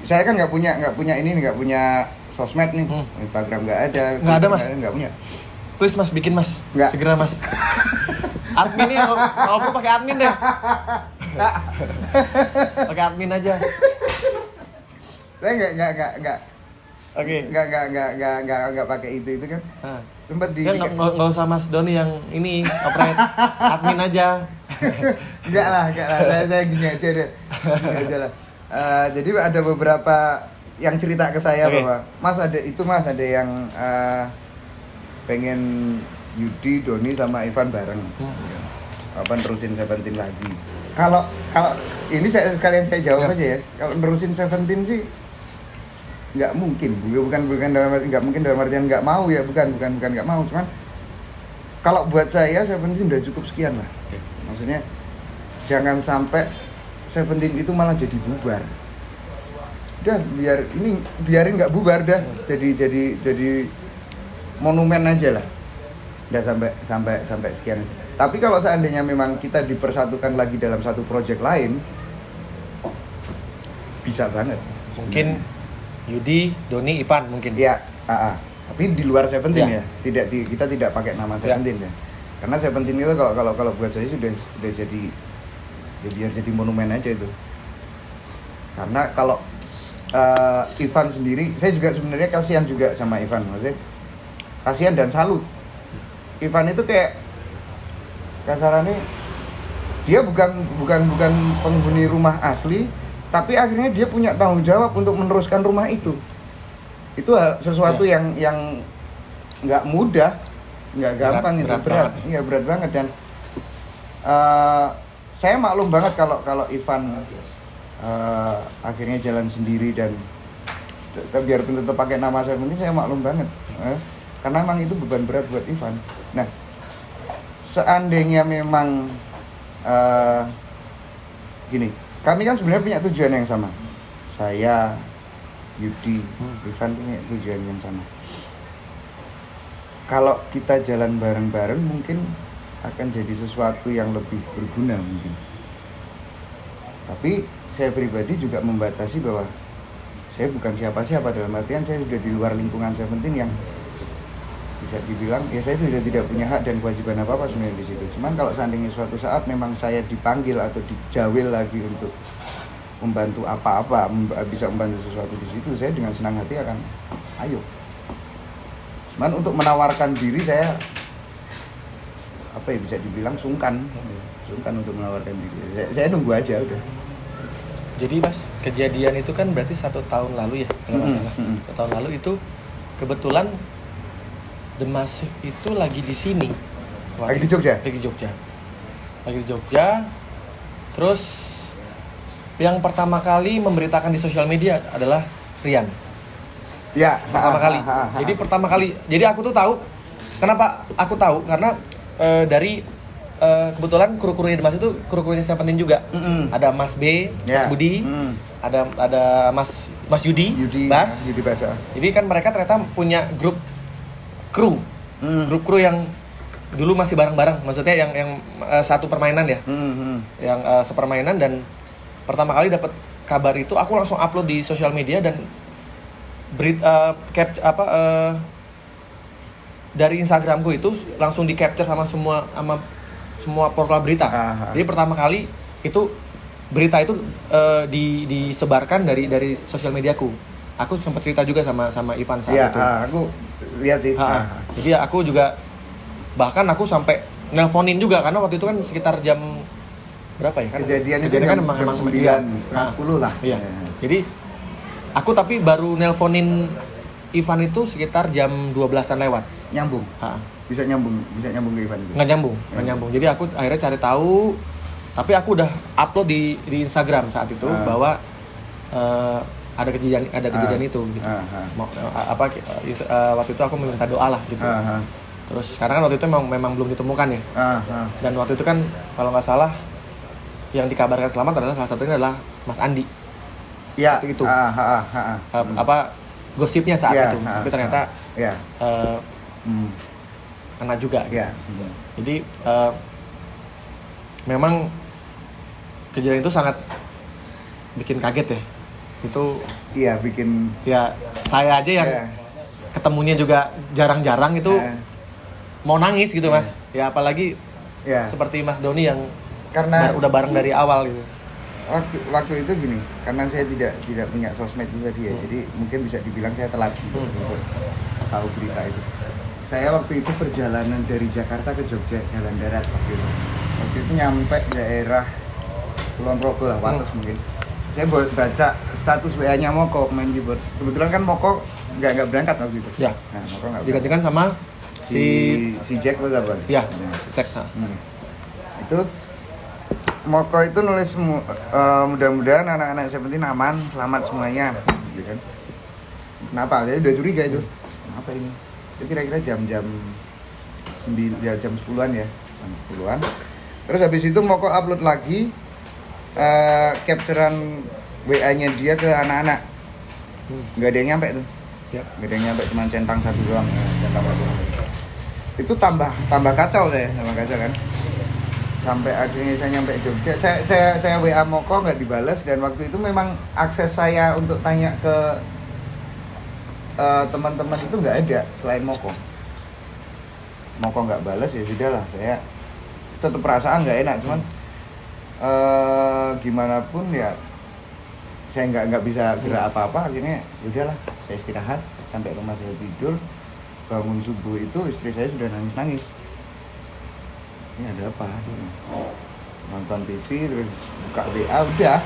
saya kan nggak punya sosmed nih, Instagram nggak ada Mas, nggak punya. Please Mas, bikin Mas, nggak. Segera Mas. Admin nih, kalau aku pakai admin deh. Pakai admin aja. Saya nggak. Oke. Nggak pakai itu kan. Sempat nggak usah Mas Doni yang ini operate, admin aja. Enggak lah. Saya gini aja deh. Jadi ada beberapa yang cerita ke saya bahwa Mas ada yang pengen Yudi, Doni sama Ivan bareng. Nerusin Seventeen lagi. Kalau ini sekalian saya jawab aja ya. Kalau nerusin Seventeen sih nggak mungkin, bukan dalam artian nggak mau ya, bukan nggak mau, cuman kalau buat saya Seventeen udah cukup sekian lah. Maksudnya jangan sampai Seventeen itu malah jadi bubar. Udah biarin nggak bubar dah, jadi monumen aja lah. Nggak sampai sekian. Tapi kalau seandainya memang kita dipersatukan lagi dalam satu project lain, bisa banget. Mungkin Yudi, Doni, Ivan mungkin. Ya, tapi di luar Seventeen Ya. ya. Kita tidak pakai nama Seventeen ya. Karena Seventeen itu kalau buat saya sudah jadi ya biar jadi monumen aja itu. Karena kalau Ivan sendiri, saya juga sebenarnya kasihan juga sama Ivan, maksudnya kasihan dan salut. Ivan itu kayak kasarannya dia bukan penghuni rumah asli, tapi akhirnya dia punya tanggung jawab untuk meneruskan rumah itu. Itu sesuatu yang nggak mudah, nggak gampang, berat banget. Dan saya maklum banget kalau Ivan akhirnya jalan sendiri dan biarpun tetap pakai nama Seventeen, saya maklum banget karena emang itu beban berat buat Ivan. Nah, seandainya memang gini, kami kan sebenarnya punya tujuan yang sama. Saya, Yudi, Ivan punya tujuan yang sama. Kalau kita jalan bareng-bareng mungkin akan jadi sesuatu yang lebih berguna mungkin. Tapi saya pribadi juga membatasi bahwa saya bukan siapa-siapa, dalam artian saya sudah di luar lingkungan Seventeen yang bisa dibilang ya saya sudah tidak punya hak dan kewajiban apa-apa sebenarnya di situ. Cuman kalau seandainya suatu saat memang saya dipanggil atau dijawil lagi untuk membantu apa-apa, bisa membantu sesuatu di situ, saya dengan senang hati akan ayo. Cuman untuk menawarkan diri saya bisa dibilang sungkan untuk menawarkan diri. Saya nunggu aja udah. Jadi Mas, kejadian itu kan berarti 1 tahun lalu ya kalau nggak salah. 1 tahun lalu itu kebetulan The Massive itu lagi di sini. Lagi di Jogja? Lagi di Jogja. Terus yang pertama kali memberitakan di sosial media adalah Rian. Ya, Pertama kali. Jadi pertama kali. Jadi aku tuh tahu. Kenapa aku tahu? Karena dari kebetulan kru-krunya The Massive itu kru-krunya Seventeen juga. Ada Mas B, Mas Budi, ada Mas Yudi Bas. Jadi kan mereka ternyata punya grup kru yang dulu masih bareng-bareng, maksudnya yang satu permainan ya, yang sepermainan. Dan pertama kali dapat kabar itu aku langsung upload di sosial media dan dari Instagramku itu langsung di capture sama semua portal berita. Jadi pertama kali itu berita itu disebarkan dari sosial mediaku. Aku sempat cerita juga sama Ivan saat itu. Aku lihat sih. Jadi aku juga bahkan aku sampai nelponin juga karena waktu itu kan sekitar jam berapa ya kan? Kejadian itu kan emang 9, setengah 10 lah. Iya. Jadi aku tapi baru nelponin Ivan itu sekitar jam 12-an lewat. Nyambung. Bisa nyambung ke Ivan itu. Nggak nyambung. Jadi aku akhirnya cari tahu, tapi aku udah upload di Instagram saat itu bahwa ada kejadian itu gitu. Waktu itu aku meminta doa lah gitu. Terus sekarang kan waktu itu memang belum ditemukan ya. Dan waktu itu kan kalau nggak salah yang dikabarkan selamat adalah salah satunya adalah Mas Andi. Iya. Itu. Gosipnya saat itu. Tapi ternyata kena juga. Gitu. Jadi memang kejadian itu sangat bikin kaget ya. Itu bikin saya aja yang ketemunya juga jarang-jarang itu mau nangis gitu Mas. Ya apalagi seperti Mas Doni yang karena udah bareng dari awal gitu. Waktu itu gini, karena saya tidak punya sosmed juga dia, jadi mungkin bisa dibilang saya telat untuk tahu berita itu. Saya waktu itu perjalanan dari Jakarta ke Jogja jalan darat waktu itu nyampe daerah Kulon Progo lah, Wates mungkin. Saya baca status WA-nya Moko main keyboard. Kebetulan kan Moko nggak berangkat waktu itu. Ya. Nah, Moko nggak digantikan sama si Jack apa? Ya. Jack. Itu Moko itu nulis mudah-mudahan anak-anak Seventeen aman, selamat semuanya, gitu kan. Kenapa? Saya udah curiga itu. Kenapa ini? Itu kira-kira jam 10-an ya, jam 10-an. Terus habis itu Moko upload lagi capturean WA-nya dia ke anak-anak. Nggak ada yang nyampe tuh. Nggak ada yang nyampe, cuma centang satu doang. itu tambah kacau tambah kacau kan. Sampai akhirnya saya nyampe Jogja, saya WA Moko nggak dibalas, dan waktu itu memang akses saya untuk tanya ke teman-teman itu nggak ada selain Moko nggak balas, ya sudahlah, saya tetap perasaan nggak enak, cuman gimana pun ya saya nggak bisa gerak apa-apa. Akhirnya udahlah, saya istirahat sampai rumah, saya tidur. Bangun subuh itu istri saya sudah nangis. Ini ada apa? Nonton TV terus buka WA, udah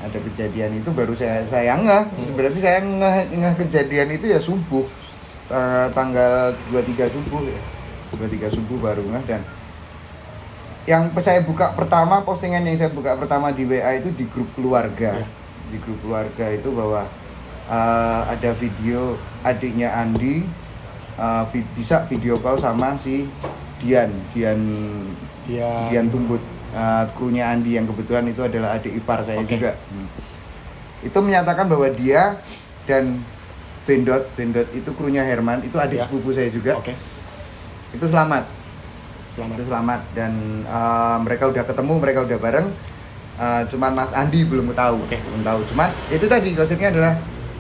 ada kejadian itu, baru saya ngeh. Berarti saya ngeh kejadian itu ya subuh, tanggal 23 subuh ya. 23 subuh baru ngeh. Dan yang saya buka pertama, postingan yang saya buka pertama di WA itu di grup keluarga. Di grup keluarga itu bahwa ada video adiknya Andi bisa video call sama si Dian Tumbut, krunya Andi, yang kebetulan itu adalah adik ipar saya juga. Itu menyatakan bahwa dia dan Bendot itu krunya Herman, itu adik sepupu saya juga. Itu selamat. Dan mereka udah ketemu, mereka udah bareng. Cuman Mas Andi belum tahu. Cuman itu tadi gosipnya adalah,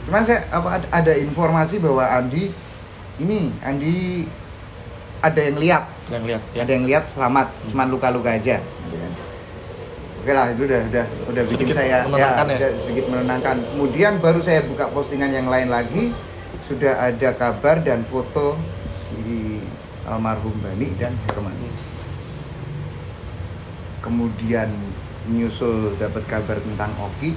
cuman saya ada informasi bahwa Andi ada yang lihat, ada yang lihat selamat, cuman luka-luka aja. Oke lah, itu udah bikin saya sedikit menenangkan. Kemudian baru saya buka postingan yang lain lagi, sudah ada kabar dan foto si almarhum Bani dan Herman. Kemudian nyusul dapat kabar tentang Oki.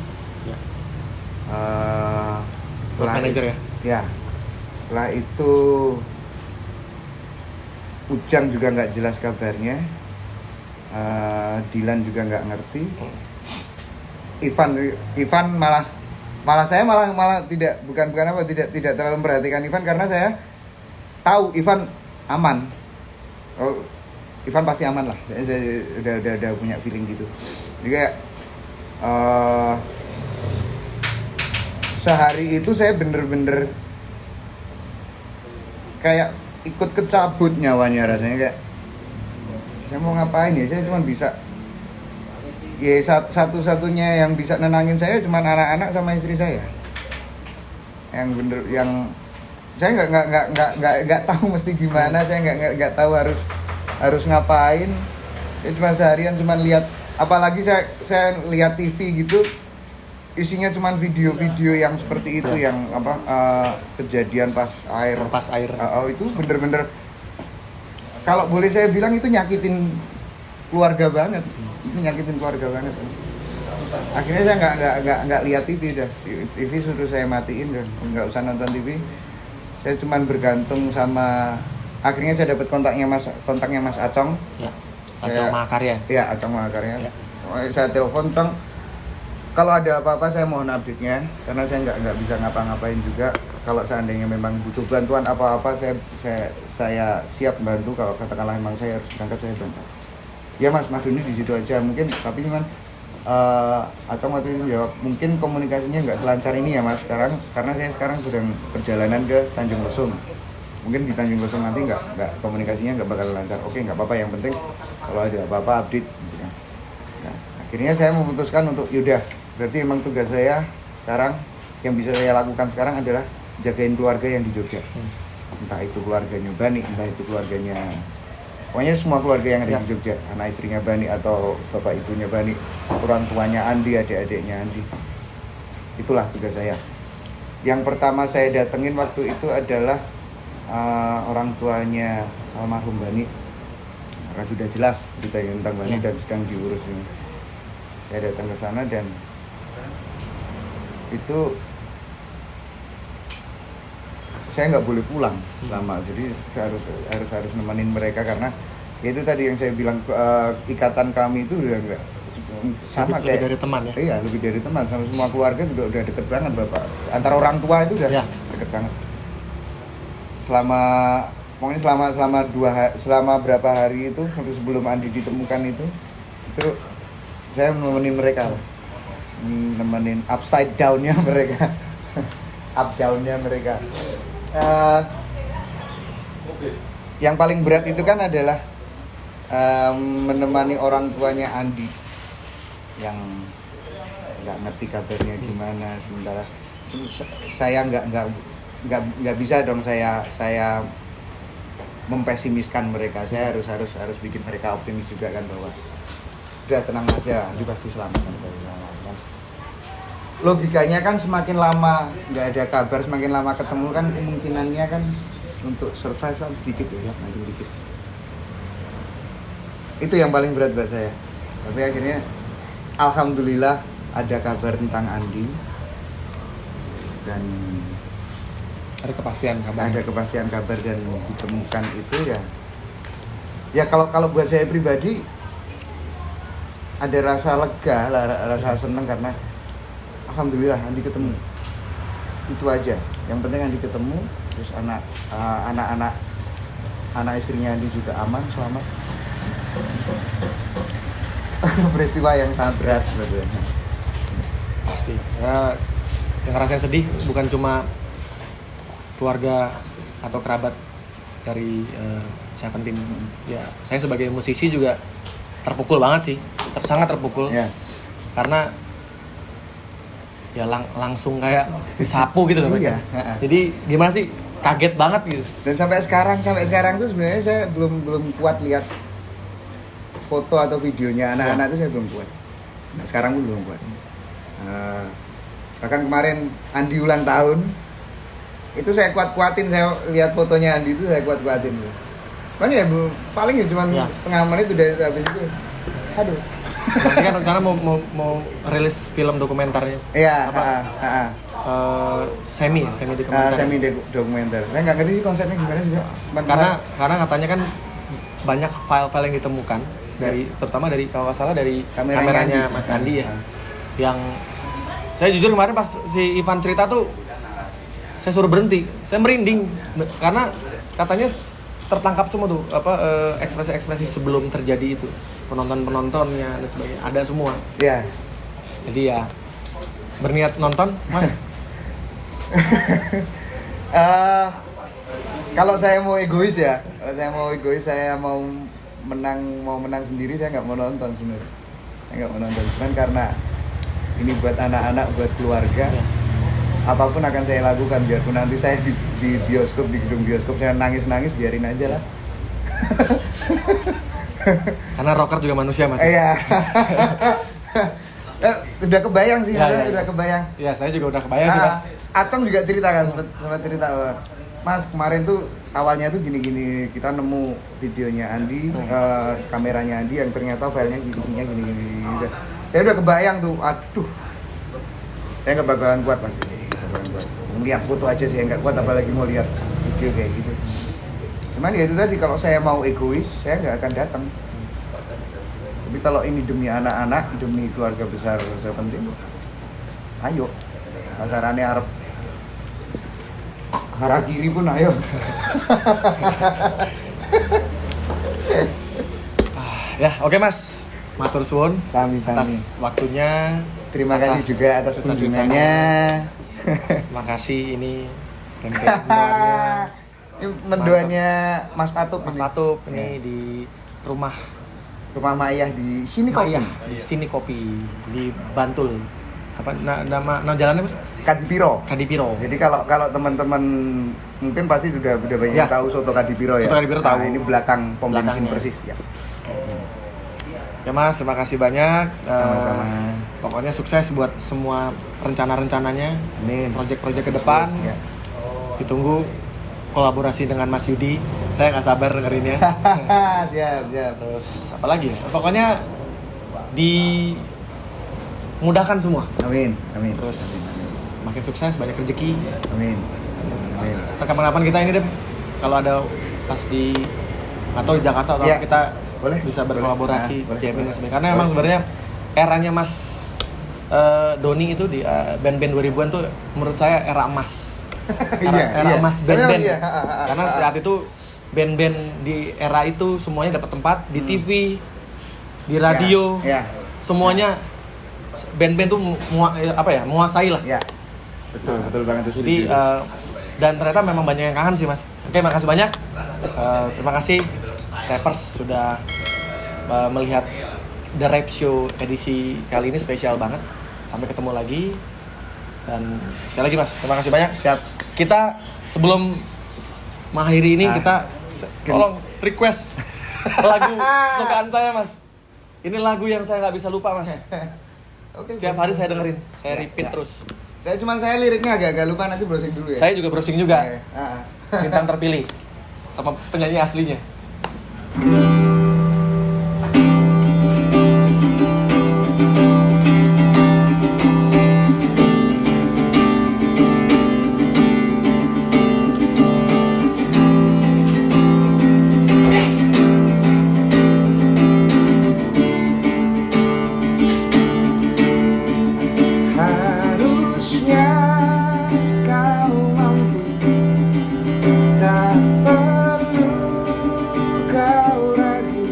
Setelah manajer ya? Setelah itu Ujang juga nggak jelas kabarnya. Dilan juga nggak ngerti. Ivan malah saya tidak terlalu memperhatikan Ivan, karena saya tahu Ivan aman. Ivan pasti aman lah. Saya udah punya feeling gitu. Jadi kayak sehari itu saya bener-bener kayak ikut kecabut nyawanya, rasanya kayak saya mau ngapain ya, saya cuma bisa satu-satunya yang bisa nenangin saya cuma anak-anak sama istri saya, yang saya nggak tahu mesti gimana, saya nggak tahu harus ngapain. Ya cuma seharian cuma lihat, apalagi saya lihat TV gitu, isinya cuma video-video yang seperti itu, yang kejadian pas air. Itu bener-bener, kalau boleh saya bilang, itu nyakitin keluarga banget. Akhirnya saya nggak lihat TV dah. TV suruh saya matiin dan nggak usah nonton TV. Saya cuma bergantung sama, akhirnya saya dapat kontaknya Mas Acong. Acong Mahakarya. Iya, Acong Mahakarya. Saya telepon, Cong, kalau ada apa-apa saya mohon update-nya, karena saya nggak bisa ngapa-ngapain juga. Kalau seandainya memang butuh bantuan apa-apa, saya siap bantu. Kalau katakanlah memang saya harus berangkat, saya berangkat. Ya Mas Doni di situ aja mungkin, tapi cuman Acong waktu itu jawab, mungkin komunikasinya nggak selancar ini ya Mas sekarang, karena saya sekarang sedang perjalanan ke Tanjung Lesung. Mungkin di Tanjung Lesung nanti nggak komunikasinya nggak bakal lancar. Oke, nggak apa-apa, yang penting kalau ada apa-apa update. Nah, akhirnya saya memutuskan untuk yaudah, berarti emang tugas saya sekarang, yang bisa saya lakukan sekarang adalah jagain keluarga yang di Jogja. Entah itu keluarganya Bani, entah itu keluarganya, pokoknya semua keluarga yang ada di Jogja, anak istrinya Bani atau bapak ibunya Bani, orang tuanya Andi, adik-adiknya Andi. Itulah tugas saya. Yang pertama saya datengin waktu itu adalah orang tuanya almarhum Bani, karena sudah jelas berita tentang Bani dan sedang diurus ini. Saya datang ke sana dan itu saya nggak boleh pulang selama, jadi saya harus nemenin mereka, karena itu tadi yang saya bilang, ikatan kami itu udah nggak sama lebih kayak dari teman ya. Iya, lebih dari teman, sama semua keluarga juga udah deket banget. Bapak antara orang tua itu udah deket banget. Selama berapa hari itu, sampai sebelum Andi ditemukan itu saya nemenin mereka lah, nemenin upside down-nya mereka. Up down-nya mereka. yang paling berat itu kan adalah menemani orang tuanya Andi yang nggak ngerti kabarnya gimana, sementara saya nggak bisa dong saya mempesimiskan mereka. Saya harus bikin mereka optimis juga kan, bahwa udah tenang aja, Andi pasti selamat kan. Logikanya kan semakin lama nggak ada kabar, semakin lama ketemu kan kemungkinannya kan untuk survive kan sedikit ya, makin dikit. Itu yang paling berat buat saya. Tapi akhirnya alhamdulillah ada kabar tentang Andi dan Ada kepastian kabar. ada kepastian kabar dan ditemukan itu ya kalau buat saya pribadi ada rasa lega, rasa senang karena alhamdulillah Andi ketemu. Itu aja. Yang penting Andi ketemu, terus anak istrinya Andi juga aman, selamat. Peristiwa yang sangat berat sebenarnya. Pasti. Ya, yang ngerasain sedih bukan cuma keluarga atau kerabat dari Seventeen. Ya, saya sebagai musisi juga terpukul banget sih, sangat terpukul. Ya. Karena ya langsung kayak disapu gitu loh. Iya. Jadi gimana sih? Kaget banget gitu. Dan sampai sekarang tuh sebenarnya saya belum kuat lihat foto atau videonya anak-anak itu, saya belum kuat. Nah, sekarang pun belum kuat. Bahkan kemarin Andi ulang tahun, itu saya kuat-kuatin, saya lihat fotonya Andi itu saya kuat-kuatin. Kan ya paling ya cuma setengah menit udah habis itu. Aduh. Nanti kan rencana mau rilis film dokumenternya. Iya, semi dokumenter. semi dokumenter. Saya nggak ngerti sih konsepnya gimana juga. Karena katanya kan banyak file-file yang ditemukan dari terutama dari kalau nggak salah dari kameranya Andi. Mas Andi ya. Yang saya jujur kemarin pas si Ivan cerita tuh saya suruh berhenti, saya merinding karena katanya tertangkap semua tuh ekspresi-ekspresi sebelum terjadi itu, penontonnya dan sebagainya ada semua. Iya. Jadi ya berniat nonton, Mas. Kalau saya mau egois, saya mau menang sendiri, saya nggak mau nonton sebenarnya. Saya nggak mau nonton, cuman karena ini buat anak-anak, buat keluarga. Apapun akan saya lakukan, biarpun nanti saya di bioskop, di gedung bioskop saya nangis biarin aja lah. Karena rocker juga manusia, Mas. Iya. Udah kebayang sih, udah kebayang. Iya, saya juga udah kebayang sih, Mas. Acong juga cerita kan, sempat cerita, Mas kemarin tuh awalnya tuh gini-gini, kita nemu videonya Andi, kameranya Andi yang ternyata filenya isinya gini-gini. Saya udah kebayang tuh, aduh, saya nggak bakalan kuat pasti. Lihat foto aja sih nggak kuat, apalagi mau lihat video kayak gitu. Cuman ya itu tadi, kalau saya mau egois, saya nggak akan datang. Tapi kalau ini demi anak-anak, demi keluarga besar Seventeen, ayo. Pasarannya Arab harakiri pun ayo. Ya, oke Mas. Matur suwun Sami-sami. atas waktunya. Terima kasih juga atas kunjungannya. Terima kasih ini tempe Mendoanya Mas Patup. Mas Patup ini di rumah Mayah di sini kopi. Mayah, di sini kopi di Bantul. Apa nama jalannya, Mas? Kadipiro. Jadi kalau teman-teman mungkin pasti udah banyak yang tahu soto Kadipiro ya. Soto Kadipiro tahu. Nah, ini belakang pom bensin Belakangnya. persis ya. Ya Mas, terima kasih banyak. Sama-sama. Pokoknya sukses buat semua rencana-rencananya. Amin. Proyek-proyek ke depan. Ya. Ditunggu kolaborasi dengan Mas Yudi. Saya nggak sabar dengerinnya. siap. Terus apa lagi? Pokoknya dimudahkan semua. Amin. Terus makin sukses, banyak rezeki. Amin. Kapan-kapan kita ini deh, kalau ada pas di atau di Jakarta atau Ya. kita Boleh. bisa berkolaborasi, Boleh. jamming dan sebagainya. Karena Boleh. emang sebenarnya eranya Mas Doni itu di band-band 2000-an tuh menurut saya era emas. Era emas band-band. Iya. Karena saat itu band-band di era itu semuanya dapat tempat di TV, di radio. Ya. Semuanya band-band tuh menguasai lah. Ya. Betul banget itu. Jadi setuju. Dan ternyata memang banyak yang kangen sih mas. Oke, makasih banyak. Terima kasih Rappers sudah melihat The Rap Show edisi kali ini spesial banget. Sampai ketemu lagi. Dan sekali lagi mas, terima kasih banyak. Siap. Kita sebelum mengakhiri ini kita tolong request lagu kesukaan saya mas. Ini lagu yang saya nggak bisa lupa mas. Oke, Setiap hari saya dengerin, saya repeat terus. Saya liriknya agak lupa, nanti browsing dulu ya. Saya juga browsing juga. Oke. Bintang terpilih sama penyanyi aslinya. Harusnya kau mampu, tak perlu kau ragu,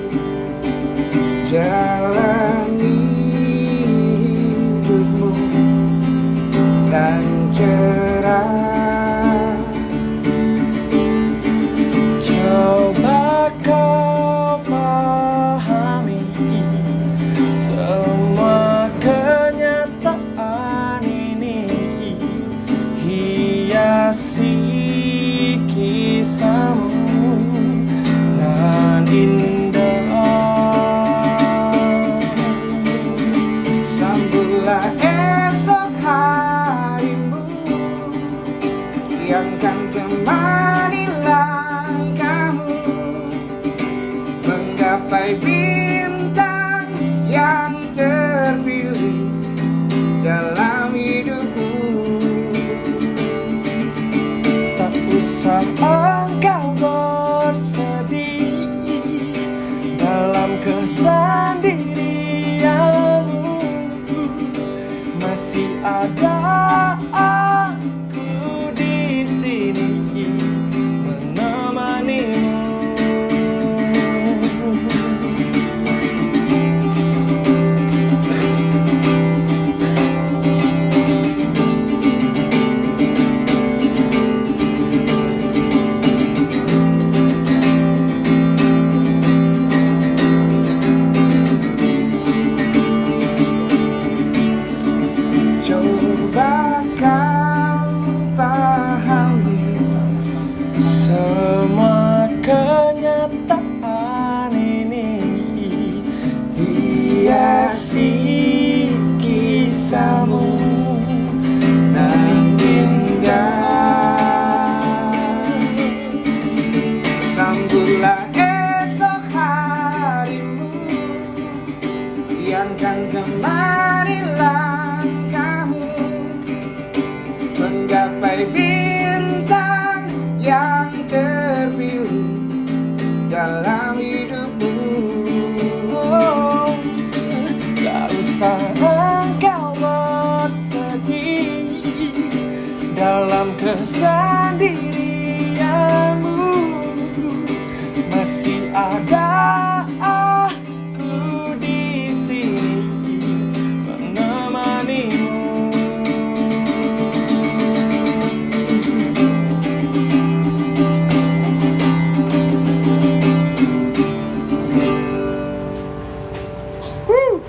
jalani hidupmu dan cerah. Coba kau pahami semua kenyataan ini, hiasi kisahmu nan indah. Sambutlah esok harimu yang kan temani langkahmu menggapai bintang yang terpilih dalam hidupmu. Tak usah engkau bersedih dalam kesendirianmu, masih ada aku di sini menemanimu. Coba kau pahami Semua kenyataan ini hiasi kisahmu nan indah. Sambutlah esok harimu yang kan temani langkahmu menggapai bintang yang terpilih dalam hidupmu. Oh, gak usah engkau bersedih dalam kesendirianmu, masih ada aku di sini menemanimu. Woo!